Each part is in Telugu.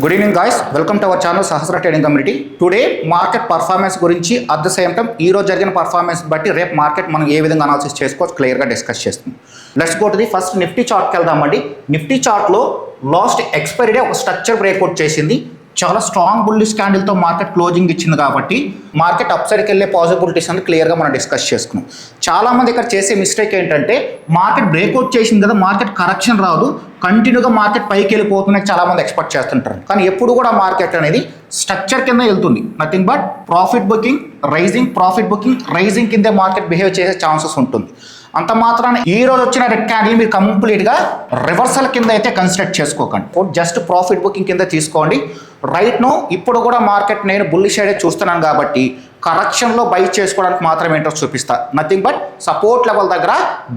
Good evening guys, welcome to our channel Sahasra trading community. Today market performance గురించి అట్ ద సేమ్ టైం ఈ రోజు జరిగిన పర్ఫార్మెన్స్ బట్టి రేపు మార్కెట్ మనం ఏ విధంగా అనాలిసిస్ చేసుకోవచ్చు క్లియర్గా డిస్కస్ చేస్తుంది. Let's go to the first Nifty చార్ట్కి వెళ్దామండి. నిఫ్టీ చార్ట్లో లాస్ట్ ఎక్స్పైరీ డే ఒక స్ట్రక్చర్ బ్రేక్అవుట్ చేసింది. చాలా స్ట్రాంగ్ బుల్లిష్ క్యాండిల్తో మార్కెట్ క్లోజింగ్ ఇచ్చింది కాబట్టి మార్కెట్ అప్ సైడ్కి వెళ్ళే పాసిబిలిటీస్ అని క్లియర్గా మనం డిస్కస్ చేసుకున్నాం. చాలామంది ఇక్కడ చేసే మిస్టేక్ ఏంటంటే మార్కెట్ బ్రేక్అవుట్ చేసింది కదా, మార్కెట్ కరెక్షన్ రాదు, కంటిన్యూగా మార్కెట్ పైకి వెళ్ళిపోతుందని చాలామంది ఎక్స్పెక్ట్ చేస్తుంటారు. కానీ ఎప్పుడు కూడా మార్కెట్ అనేది స్ట్రక్చర్ కింద వెళ్తుంది. Nothing but profit booking raising, profit booking raising కిందే మార్కెట్ బిహేవ్ చేసే ఛాన్సెస్ ఉంటుంది. అంత మాత్రాన ఈ రోజు వచ్చిన రెడ్ క్యాండిల్ మీరు కంప్లీట్గా రివర్సల్ కింద అయితే కన్సిడర్ చేసుకోకండి, జస్ట్ ప్రాఫిట్ బుకింగ్ కింద తీసుకోండి. రైట్ నో ఇప్పుడు కూడా మార్కెట్ నేను బుల్లిష్ సైడే చూస్తున్నాను కాబట్టి కరెక్షన్లో బై చేసుకోవడానికి మాత్రమే ఇంట్రెస్ట్ చూపిస్తా. నథింగ్ బట్ సపోర్ట్ లెవెల్ దగ్గర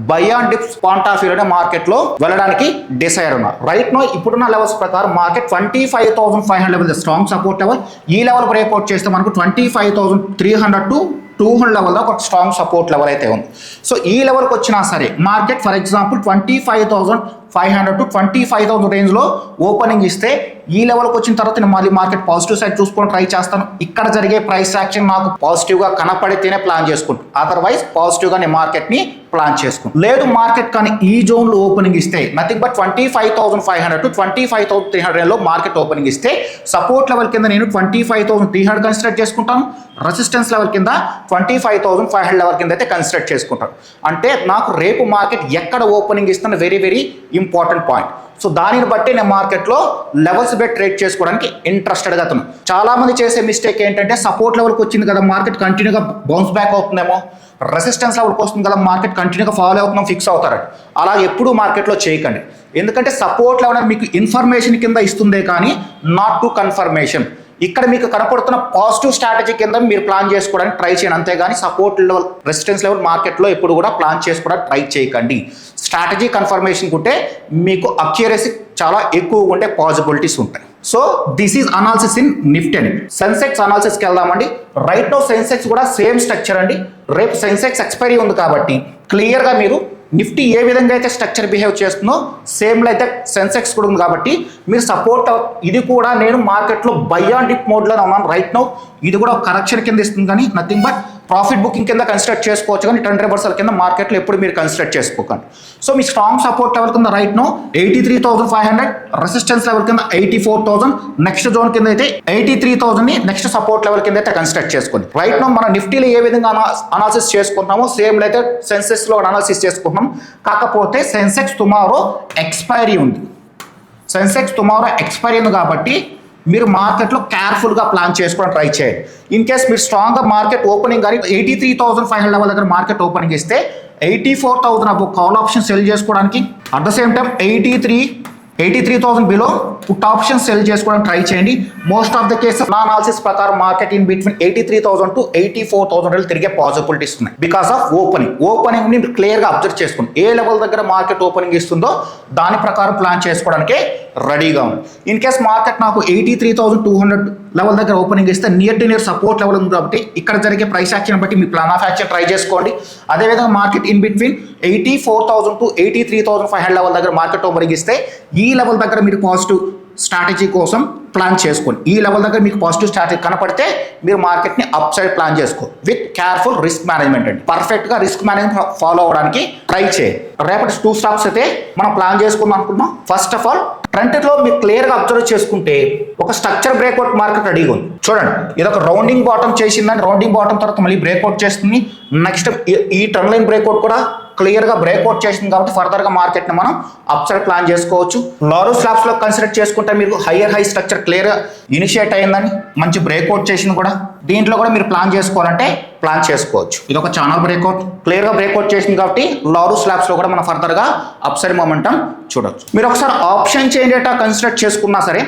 buy on dips point of వ్యూలోనే మార్కెట్లో వెళ్ళడానికి డిసైడ్ ఉన్నా. రైట్ నో ఇప్పుడున్న లెవెల్స్ ప్రకారం market 25,500 level strong support level. ఈ లెవెల్ బ్రేక్అవుట్ చేస్తే మనకు 25,300 to 200 లెవెల్లో ఒక స్ట్రాంగ్ సపోర్ట్ లెవెల్ అయితే ఉంది. సో ఈ లెవెల్కి వచ్చినా సరే మార్కెట్ ఫర్ ఎగ్జాంపుల్ 25,500 to 25,000 రేంజ్లో ఓపెనింగ్ ఇస్తే ఈ లెవెల్కి వచ్చిన తర్వాత నేను మళ్ళీ మార్కెట్ పాజిటివ్ సైడ్ చూసుకొని ట్రై చేస్తాను. ఇక్కడ జరిగే ప్రైస్ యాక్షన్ నాకు పాజిటివ్గా కనపడితేనే ప్లాన్ చేసుకుంటాను, అదర్వైజ్ పాజిటివ్గా నేను మార్కెట్ని ప్లాన్ చేసుకుంటాను. లేదు మార్కెట్ కానీ ఈ జోన్లో ఓపెనింగ్ ఇస్తే నథింగ్ బట్ 25,500 to 25,300 లో మార్కెట్ ఓపెనింగ్ ఇస్తే సపోర్ట్ లెవెల్ కింద నేను 25,300 కన్సిడర్ చేసుకుంటాను, రెసిస్టెన్స్ లెవెల్ కింద 25,500 లెవెల్ కింద అయితే కన్సిడర్ చేసుకుంటాను. అంటే నాకు రేపు మార్కెట్ ఎక్కడ ఓపెనింగ్ ఇస్తున్న very very important point. So దానిని బట్టి నేను మార్కెట్లో లెవెల్స్ బెట్ ట్రేడ్ చేసుకోవడానికి ఇంట్రెస్టెడ్గా అవుతున్నాను. చాలామంది చేసే మిస్టేక్ ఏంటంటే సపోర్ట్ లెవెల్కి వచ్చింది కదా మార్కెట్ కంటిన్యూగా బౌన్స్ బ్యాక్ అవుతుందేమో, రెసిస్టెన్స్ లెవెల్కి వస్తుంది కదా మార్కెట్ కంటిన్యూగా ఫాలో అవుతున్నాం ఫిక్స్ అవుతారండి. అలా ఎప్పుడూ మార్కెట్లో చేయకండి. ఎందుకంటే సపోర్ట్ లెవెల్ మీకు ఇన్ఫర్మేషన్ కింద ఇస్తుందే కానీ నాట్ టు కన్ఫర్మేషన్. ఇక్కడ మీకు కనపడుతున్న పాజిటివ్ స్ట్రాటజీ కింద మీరు ప్లాన్ చేసుకోవడానికి ట్రై చేయండి, అంతేగాని సపోర్ట్ లెవెల్ రెసిస్టెన్స్ లెవెల్ మార్కెట్లో ఎప్పుడు కూడా ప్లాన్ చేసుకోవడానికి ట్రై చేయకండి. స్ట్రాటజీ కన్ఫర్మేషన్ ఉంటే మీకు అక్యురసీ చాలా ఎక్కువగా ఉండే పాసిబిలిటీస్ ఉంటాయి. So this is analysis in Nifty అండి. సెన్సెక్స్ అనాలిసిస్కి వెళ్దామండి. రైట్ నో సెన్సెక్స్ కూడా సేమ్ స్ట్రక్చర్ అండి. రేపు సెన్సెక్స్ ఎక్స్పైరీ ఉంది కాబట్టి క్లియర్గా మీరు నిఫ్టీ ఏ విధంగా అయితే స్ట్రక్చర్ బిహేవ్ చేస్తుందో సేమ్లో అయితే సెన్సెక్స్ కూడా ఉంది కాబట్టి మీరు సపోర్ట్ ఇది కూడా నేను మార్కెట్లో బై ఆన్ డిప్ మోడ్లో ఉన్నాను. రైట్ నో ఇది కూడా కరెక్షన్ కింద ఇస్తుంది కానీ నథింగ్ బట్ ప్రాఫిట్ బుకింగ్ కింద కన్సిడర్ చేసుకోవచ్చు, కానీ ట్రెండ్ రివర్సల్ కింద మార్కెట్లో ఎప్పుడు మీరు కన్సిడర్ చేసుకోకండి. సో మీ స్ట్రాంగ్ సపోర్ట్ లెవెల్ కింద రైట్ నో 83,500, రెసిస్టెన్స్ లెవెల్ కింద 84,000, నెక్స్ట్ జోన్ కింద అయితే 83,000ని నెక్స్ట్ సపోర్ట్ లెవెల్ కింద అయితే కన్సిడర్ చేసుకోండి. రైట్ నో మన నిఫ్టీలో ఏ విధంగా అనాలిసిస్ చేసుకుంటున్నామో సేమ్ అయితే సెన్సెక్స్లో అనాలిసిస్ చేసుకుంటున్నాం. కాకపోతే సెన్సెక్స్ టుమారో ఎక్స్పైరీ ఉంది. సెన్సెక్స్ టుమారో ఎక్స్పైరీ ఉంది కాబట్టి మీరు మార్కెట్లో కేర్ఫుల్గా ప్లాన్ చేసుకోవడం ట్రై చేయండి. ఇన్ కేస్ మీరు స్ట్రాంగ్గా మార్కెట్ ఓపెనింగ్ కానీ 83,500 లెవెల్ దగ్గర మార్కెట్ ఓపెనింగ్ ఇస్తే 84,000 అబో కాల్ ఆప్షన్ సెల్ చేసుకోవడానికి, at the same time 83,000 below put option cell చేసుకోవడానికి ట్రై చేయండి. మోస్ట్ ఆఫ్ ద కేసెస్ నా అనాలిసిస్ ప్రకారం మార్కెట్ ఇన్ బిట్వీన్ 83,000 to 84,000 తిరిగే పాసిబిలిటీస్ ఉన్నాయి బికాస్ ఆఫ్ ఓపెనింగ్ ని క్లియర్గా అబ్జర్వ్ చేసుకోండి. ఏ లెవెల్ దగ్గర మార్కెట్ ఓపెనింగ్ ఇస్తుందో దాని ప్రకారం ప్లాన్ చేసుకోవడానికి రెడీగా ఉంది. ఇన్ కేస్ మార్కెట్ నాకు 83,200 లెవెల్ దగ్గర ఓపెనింగ్ ఇస్తే near to near support level ఉంది కాబట్టి ఇక్కడ జరిగే ప్రైస్ యాక్షన్ బట్టి మీ ప్లాన్ ఆఫ్ యాక్షన్ ట్రై చేసుకోండి. అదేవిధంగా market in between 84,000 to 83,500 level దగ్గర మార్కెట్ ఓపెనింగ్ ఇస్తే ఈ లెవెల్ దగ్గర మీరు పాజిటివ్ స్ట్రాటజీ కోసం ప్లాన్ చేసుకోండి. ఈ లెవెల్ దగ్గర మీకు పాజిటివ్ స్ట్రాటజీ కనపడితే మీరు మార్కెట్ని అప్ సైడ్ ప్లాన్ చేసుకో విత్ కేర్ఫుల్ రిస్క్ మేనేజ్మెంట్ అండి. పర్ఫెక్ట్గా రిస్క్ మేనేజ్మెంట్ ఫాలో అవడానికి ట్రై చేయండి. రేపటి 2 స్టాక్స్ అయితే మనం ప్లాన్ చేసుకుందాం అనుకుంటున్నాం. ఫస్ట్ ఆఫ్ ఆల్ ట్రెండ్లో మీరు క్లియర్గా అబ్జర్వ్ చేసుకుంటే ఒక స్ట్రక్చర్ బ్రేక్అవుట్ మార్కెట్ రెడీగా ఉంది. చూడండి ఇది ఒక రౌండింగ్ బాటమ్ చేసిందని, రౌండింగ్ బాటమ్ తర్వాత మళ్ళీ బ్రేక్అవుట్ చేస్తుంది. నెక్స్ట్ ఈ ట్రెండ్ లైన్ బ్రేక్అవుట్ కూడా క్లియర్గా బ్రేక్అవుట్ చేసింది కాబట్టి ఫర్దర్గా మార్కెట్ని మనం అప్ సైడ్ ప్లాన్ చేసుకోవచ్చు. లారో స్లాబ్స్లో కన్సిడర్ చేసుకుంటే మీకు హయ్యర్ హై స్ట్రక్చర్ క్లియర్గా ఇనిషియేట్ అయిందని, మంచి బ్రేక్అవుట్ చేసింది కూడా. దీంట్లో కూడా మీరు ప్లాన్ చేసుకోవాలంటే ప్లాన్ చేసుకోవచ్చు. ఇది ఒక ఛానల్ బ్రేక్అవుట్ క్లియర్గా బ్రేక్అవుట్ చేసింది కాబట్టి లారో స్లాబ్స్లో కూడా మనం ఫర్దర్గా అప్ సైడ్ మొమెంటం చూడవచ్చు. మీరు ఒకసారి ఆప్షన్ చేంజ్ డేటా కన్సిడర్ చేసుకున్నా సరే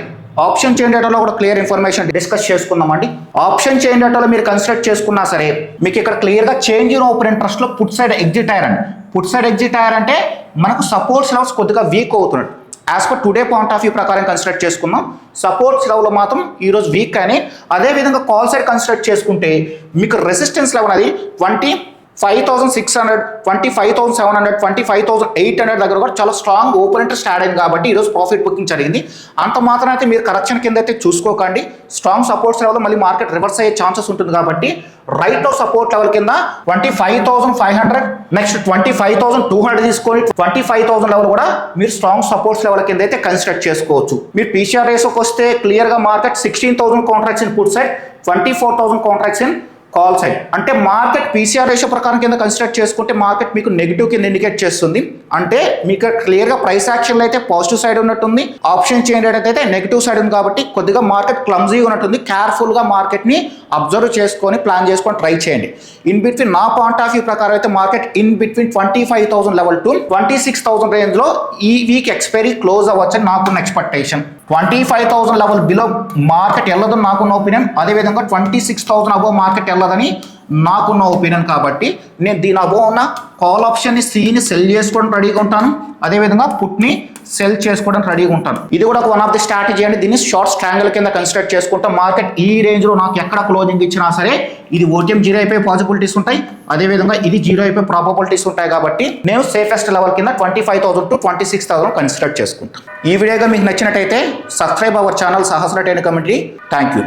ఆప్షన్ చేంజ్ డేటాలో కూడా క్లియర్ ఇన్ఫర్మేషన్ డిస్కస్ చేసుకుందామండి. ఆప్షన్ చేంజ్ డేటాలో మీరు కన్సిడర్ చేసుకున్నా సరే మీకు ఇక్కడ క్లియర్గా చేంజ్ ఇన్ ఓపెన్ ఇంట్రెస్ట్లో పుట్ సైడ్ ఎగ్జిట్ అయ్యారండి. పుట్ సైడ్ ఎగ్జిట్ అయ్యారంటే మనకు సపోర్ట్స్ లెవెల్స్ కొద్దిగా వీక్ అవుతున్నట్టు. As per today point of view ప్రకారం కన్సిడర్ చేసుకున్నాం. సపోర్ట్స్ లెవెల్ మాత్రం ఈరోజు వీక్ కానీ, అదేవిధంగా కాల్ సైడ్ కన్సిడర్ చేసుకుంటే మీకు రెసిస్టెన్స్ లెవెల్ అది 25,600, 25,700, 25,800 దగ్గర కూడా చాలా స్ట్రాంగ్ ఓపెన్ ఇంట్రెస్ట్ యాడ్ అయింది కాబట్టి ఈరోజు ప్రాఫిట్ బుకింగ్ జరిగింది. అంత మాత్రం అయితే మీరు కరెక్షన్ కింద అయితే చూసుకోకండి. స్ట్రాంగ్ సపోర్ట్స్ లెవెల్ మళ్ళీ మార్కెట్ రివర్స్ అయ్యే ఛాన్సెస్ ఉంటుంది కాబట్టి రైట్ ఆఫ్ సపోర్ట్ లెవెల్ కింద 25,500, నెక్స్ట్ 25,200 తీసుకొని 25,000 లెవెల్ కూడా మీరు స్ట్రాంగ్ సపోర్ట్స్ లెవెల్ కింద అయితే కన్సిడర్ చేసుకోవచ్చు. మీరు పీసీఆర్ రేషియోకి వస్తే క్లియర్గా market 16,000 contracts in put side, 24,000 contracts in call side. అంటే మార్కెట్ పీసీఆర్ రేషియో ప్రకారం కింద కన్సిడర్ చేసుకుంటే మార్కెట్ మీకు నెగిటివ్ కింద ఇండికేట్ చేస్తుంది. అంటే మీకు క్లియర్గా ప్రైస్ యాక్షన్లో అయితే పాజిటివ్ సైడ్ ఉన్నట్టుంది, ఆప్షన్ చేంజ్ అయితే నెగిటివ్ సైడ్ ఉంది కాబట్టి కొద్దిగా మార్కెట్ క్లమ్జీగా ఉన్నట్టుంది. కేర్ఫుల్గా మార్కెట్ని అబ్జర్వ్ చేసుకొని ప్లాన్ చేసుకొని ట్రై చేయండి. ఇన్ బిట్వీన్ నా పాయింట్ ఆఫ్ వ్యూ ప్రకారం అయితే market in between 25,000 level to 26,000 రేంజ్లో ఈ వీక్ ఎక్స్పైరీ క్లోజ్ అవ్వచ్చని నాకున్న ఎక్స్పెక్టేషన్. 25,000 లెవెల్ బిలో మార్కెట్ వెళ్ళదని నాకున్న ఒపీనియన్, అదేవిధంగా 26,000 అబోవ్ మార్కెట్ వెళ్ళదని నాకున్న ఒపీనియన్. కాబట్టి నేను దీని అబోవ్ ఉన్న కాల్ ఆప్షన్ని సీని సెల్ చేసుకోవడానికి రెడీగా ఉంటాను, అదేవిధంగా పుట్ని సెల్ చేసుకోవడానికి రెడీగా ఉంటాను. ఇది కూడా వన్ ఆఫ్ ది స్ట్రాటజీ అండి. దీన్ని షార్ట్ స్ట్రాంగిల్ కింద కన్సిడర్ చేసుకుంటాం. మార్కెట్ ఈ రేంజ్లో నాకు ఎక్కడ క్లోజింగ్ ఇచ్చినా సరే ఇది ఓటీఎం జీరో అయిపోయే పాసిబిలిటీస్ ఉంటాయి, అదేవిధంగా ఇది జీరో అయిపోయే ప్రాబబిలిటీస్ ఉంటాయి. కాబట్టి నేను సేఫెస్ట్ లెవెల్ కింద 25,000 to 26,000 కన్సిడర్ చేసుకుంటాను. ఈ వీడియోగా మీకు నచ్చినట్టయితే subscribe our channel Sahasra trading community. Thank you.